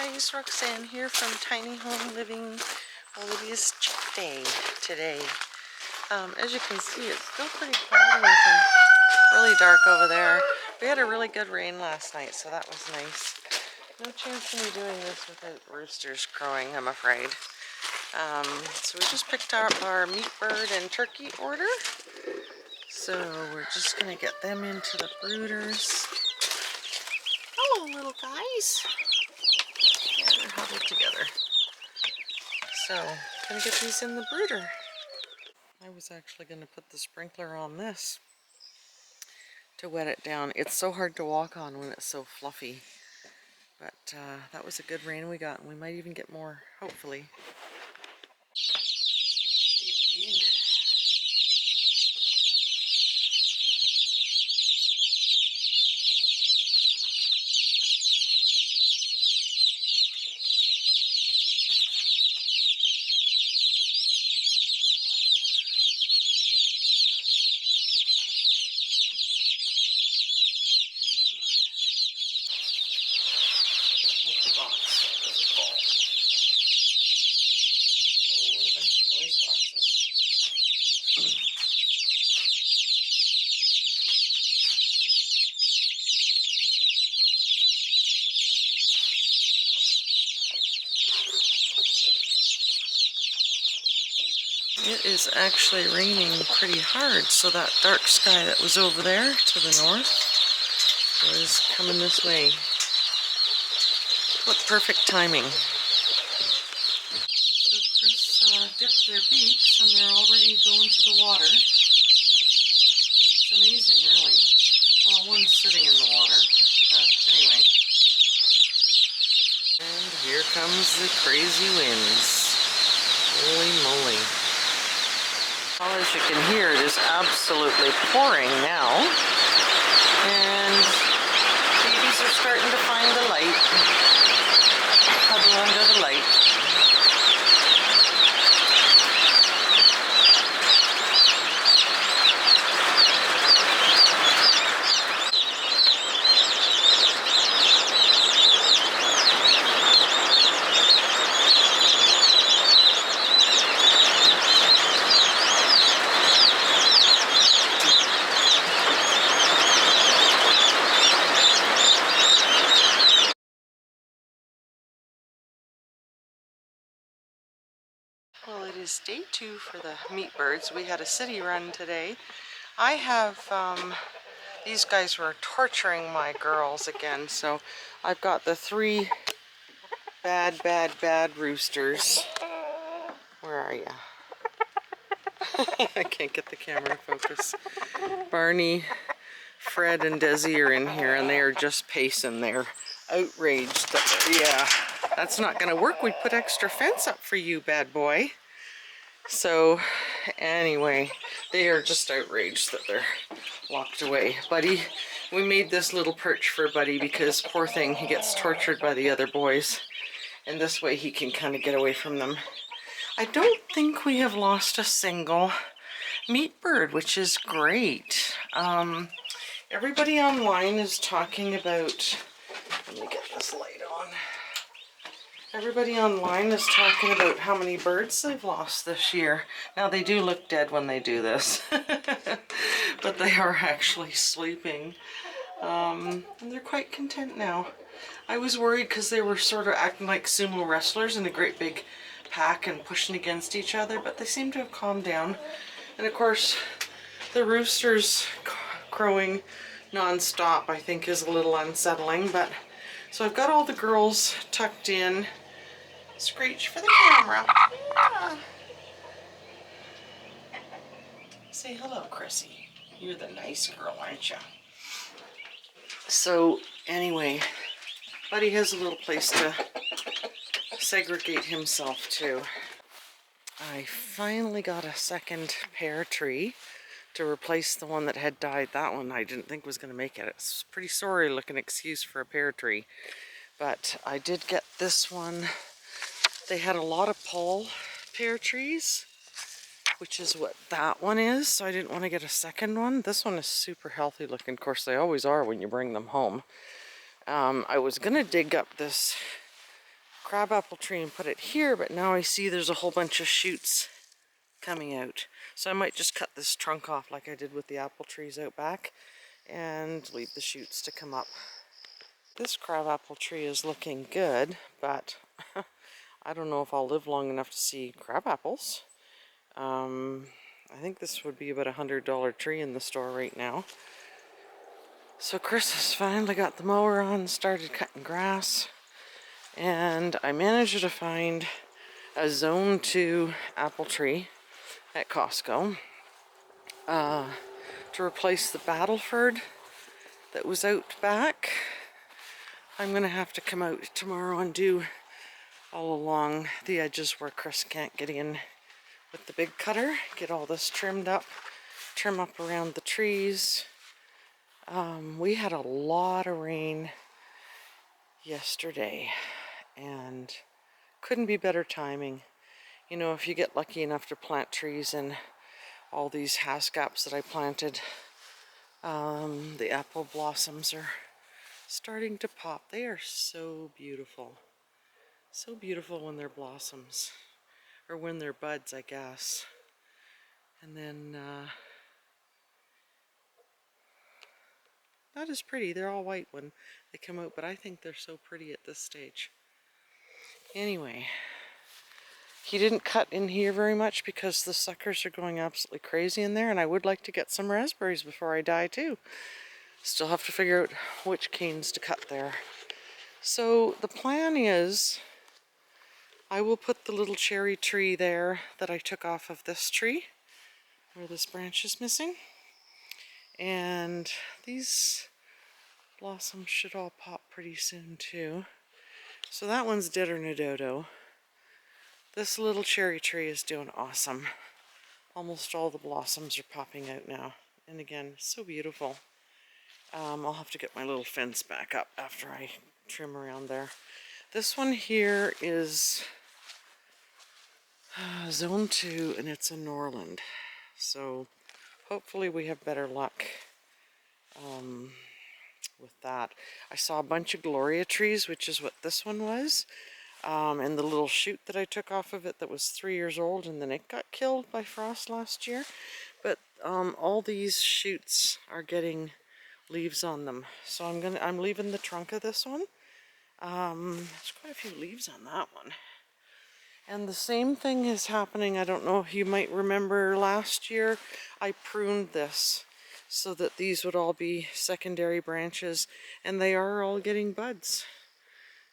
guys, Roxanne here from Tiny Home Living. Well, it is check day today. As you can see, it's still pretty cloudy and really dark over there. We had a really good rain last night, so that was nice. No chance of me doing this without roosters crowing, I'm afraid. So we just picked up our meat bird and turkey order. So we're just going to get them into the brooders. Hello, little guys. Yeah, they're huddled together. So, gonna get these in the brooder. I was actually gonna put the sprinkler on this to wet it down. It's so hard to walk on when it's so fluffy. But that was a good rain we got, and we might even get more, hopefully. It is actually raining pretty hard, so that dark sky that was over there to the north was coming this way. What perfect timing. So Chris dipped their beaks and they're already going to the water. It's amazing, really. Well, one's sitting in the water, but anyway. And here comes the crazy winds. Holy moly. Well, as you can hear, it is absolutely pouring now. And babies are starting to find the light. Huddle under the light. Well, it is day 2 for the meat birds. We had a city run today. I have, these guys were torturing my girls again, so I've got the 3 bad roosters. Where are you? I can't get the camera to focus. Barney, Fred, and Desi are in here, and they are just pacing. They're outraged. Yeah, that's not going to work. We put extra fence up for you, bad boy. So, anyway, they are just outraged that they're locked away. Buddy, we made this little perch for Buddy because, poor thing, he gets tortured by the other boys. And this way he can kind of get away from them. I don't think we have lost a single meat bird, which is great. Everybody online is talking about, let me get this light on. Everybody online is talking about how many birds they've lost this year. Now, they do look dead when they do this, but they are actually sleeping. And they're quite content now. I was worried because they were sort of acting like sumo wrestlers in a great big pack and pushing against each other, but they seem to have calmed down. And of course, the roosters crowing non-stop, I think, is a little unsettling. But so I've got all the girls tucked in. Screech for the camera. Yeah. Say hello, Chrissy. You're the nice girl, aren't you? So anyway, Buddy has a little place to segregate himself too. I finally got a second pear tree to replace the one that had died. That one I didn't think was going to make it. It's a pretty sorry looking excuse for a pear tree. But I did get this one. They had a lot of Paul pear trees, which is what that one is, so I didn't want to get a second one. This one is super healthy looking. Of course, they always are when you bring them home. I was going to dig up this crabapple tree and put it here, but now I see there's a whole bunch of shoots coming out. So I might just cut this trunk off like I did with the apple trees out back and leave the shoots to come up. This crabapple tree is looking good, but I don't know if I'll live long enough to see crabapples. I think this would be about $100 tree in the store right now. So Chris has finally got the mower on and started cutting grass. And I managed to find a Zone 2 apple tree at Costco to replace the Battleford that was out back. I'm going to have to come out tomorrow and do all along the edges where Chris can't get in with the big cutter, get all this trimmed up, trim up around the trees. We had a lot of rain yesterday and couldn't be better timing. You know, if you get lucky enough to plant trees in all these haskaps that I planted, the apple blossoms are starting to pop. They are so beautiful. So beautiful when they're blossoms, or when they're buds, I guess. And then, not as pretty. They're all white when they come out, but I think they're so pretty at this stage. Anyway, he didn't cut in here very much because the suckers are going absolutely crazy in there, and I would like to get some raspberries before I die too. Still have to figure out which canes to cut there. So the plan is I will put the little cherry tree there that I took off of this tree, where this branch is missing. And these blossoms should all pop pretty soon too. So that one's dead or no dodo. This little cherry tree is doing awesome. Almost all the blossoms are popping out now. And again, so beautiful. I'll have to get my little fence back up after I trim around there. This one here is Zone 2, and it's in Norland. So hopefully we have better luck with that. I saw a bunch of Gloria trees, which is what this one was. And the little shoot that I took off of it that was 3 years old, and then it got killed by frost last year. But all these shoots are getting leaves on them. So I'm leaving the trunk of this one. There's quite a few leaves on that one. And the same thing is happening. I don't know if you might remember last year I pruned this so that these would all be secondary branches, and they are all getting buds.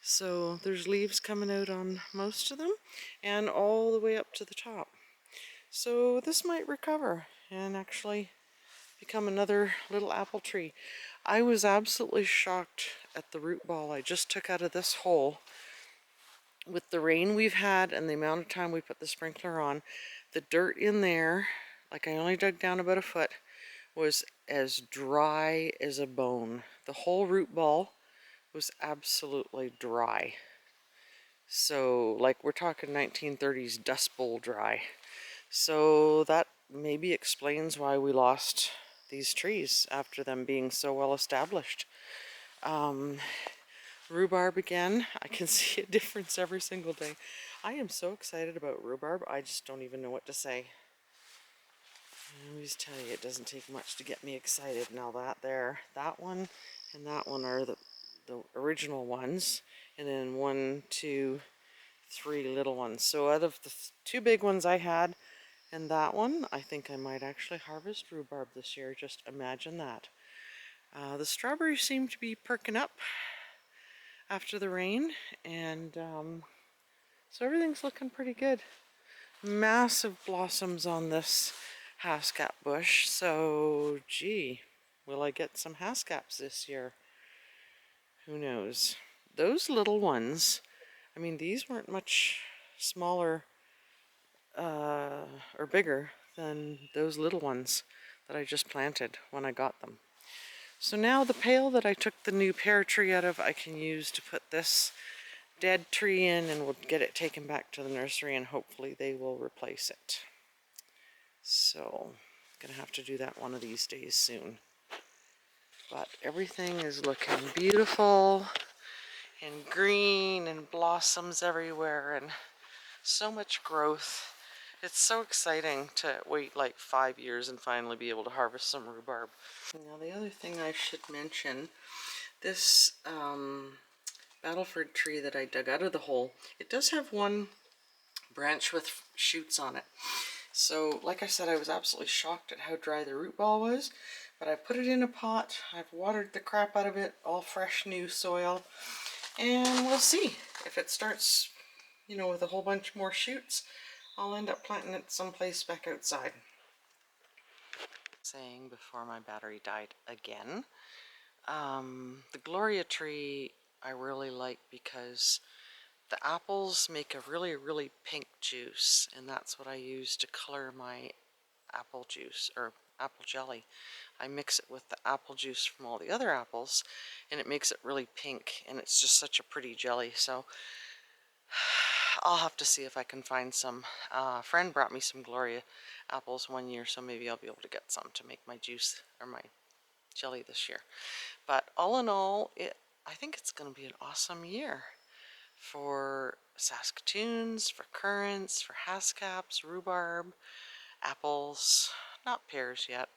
So there's leaves coming out on most of them and all the way up to the top. So this might recover and actually become another little apple tree. I was absolutely shocked at the root ball I just took out of this hole. With the rain we've had and the amount of time we put the sprinkler on, the dirt in there, like I only dug down about a foot, was as dry as a bone. The whole root ball was absolutely dry. So like we're talking 1930s Dust Bowl dry. So that maybe explains why we lost these trees after them being so well established. Rhubarb again, I can see a difference every single day. I am so excited about rhubarb, I just don't even know what to say. I always tell you, it doesn't take much to get me excited. Now that one and that one are the original ones, and then 1, 2, 3 little ones. So out of the 2 big ones I had and that one, I think I might actually harvest rhubarb this year. Just imagine that. The strawberries seem to be perking up after the rain, and so everything's looking pretty good. Massive blossoms on this haskap bush, so gee, will I get some haskaps this year? Who knows? Those little ones, I mean, these weren't much smaller or bigger than those little ones that I just planted when I got them. So now the pail that I took the new pear tree out of, I can use to put this dead tree in, and we'll get it taken back to the nursery, and hopefully they will replace it. So I'm gonna have to do that one of these days soon. But everything is looking beautiful, and green and blossoms everywhere and so much growth. It's so exciting to wait like 5 years and finally be able to harvest some rhubarb. Now the other thing I should mention, this Battleford tree that I dug out of the hole, it does have one branch with shoots on it. So like I said, I was absolutely shocked at how dry the root ball was, but I put it in a pot, I've watered the crap out of it, all fresh new soil, and we'll see if it starts, you know, with a whole bunch more shoots. I'll end up planting it someplace back outside. Saying before my battery died again, the Gloria tree I really like because the apples make a really, really pink juice, and that's what I use to color my apple juice or apple jelly. I mix it with the apple juice from all the other apples, and it makes it really pink, and it's just such a pretty jelly. So I'll have to see if I can find some. A friend brought me some Gloria apples one year, so maybe I'll be able to get some to make my juice or my jelly this year. But all in all, I think it's going to be an awesome year for Saskatoons, for currants, for haskaps, rhubarb, apples, not pears yet.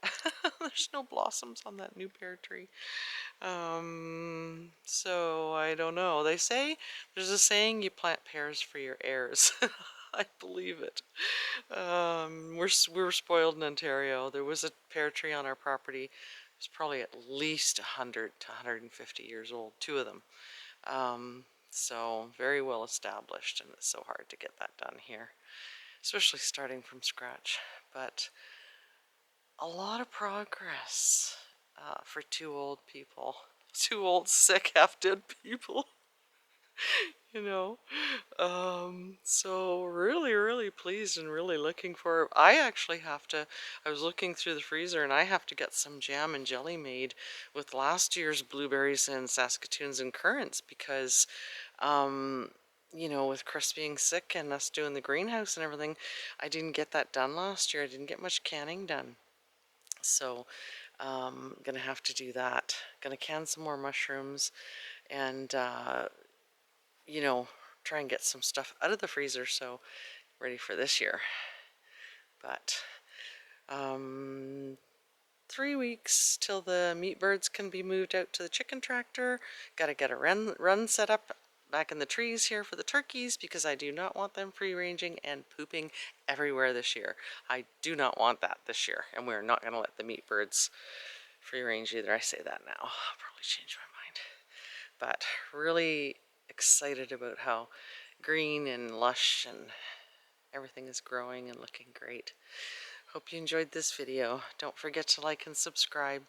There's no blossoms on that new pear tree. So I don't know. They say, there's a saying, you plant pears for your heirs. I believe it. We were spoiled in Ontario. There was a pear tree on our property. It was probably at least 100 to 150 years old, two of them. So very well established, and it's so hard to get that done here, especially starting from scratch. But a lot of progress for two old people, two old sick half-dead people. You know, so really pleased and really looking for. I actually have to, I was looking through the freezer and I have to get some jam and jelly made with last year's blueberries and Saskatoons and currants because you know, with Chris being sick and us doing the greenhouse and everything, I didn't get that done last year. I didn't get much canning done. So gonna have to do that. Gonna can some more mushrooms and you know, try and get some stuff out of the freezer so ready for this year. But 3 weeks till the meat birds can be moved out to the chicken tractor. Got to get a run set up back in the trees here for the turkeys because I do not want them free ranging and pooping everywhere this year. I do not want that this year, and we're not going to let the meat birds free range either. I say that now. I'll probably change my mind. But really excited about how green and lush and everything is growing and looking great. Hope you enjoyed this video. Don't forget to like and subscribe,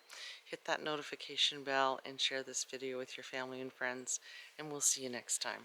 hit that notification bell, and share this video with your family and friends, and we'll see you next time.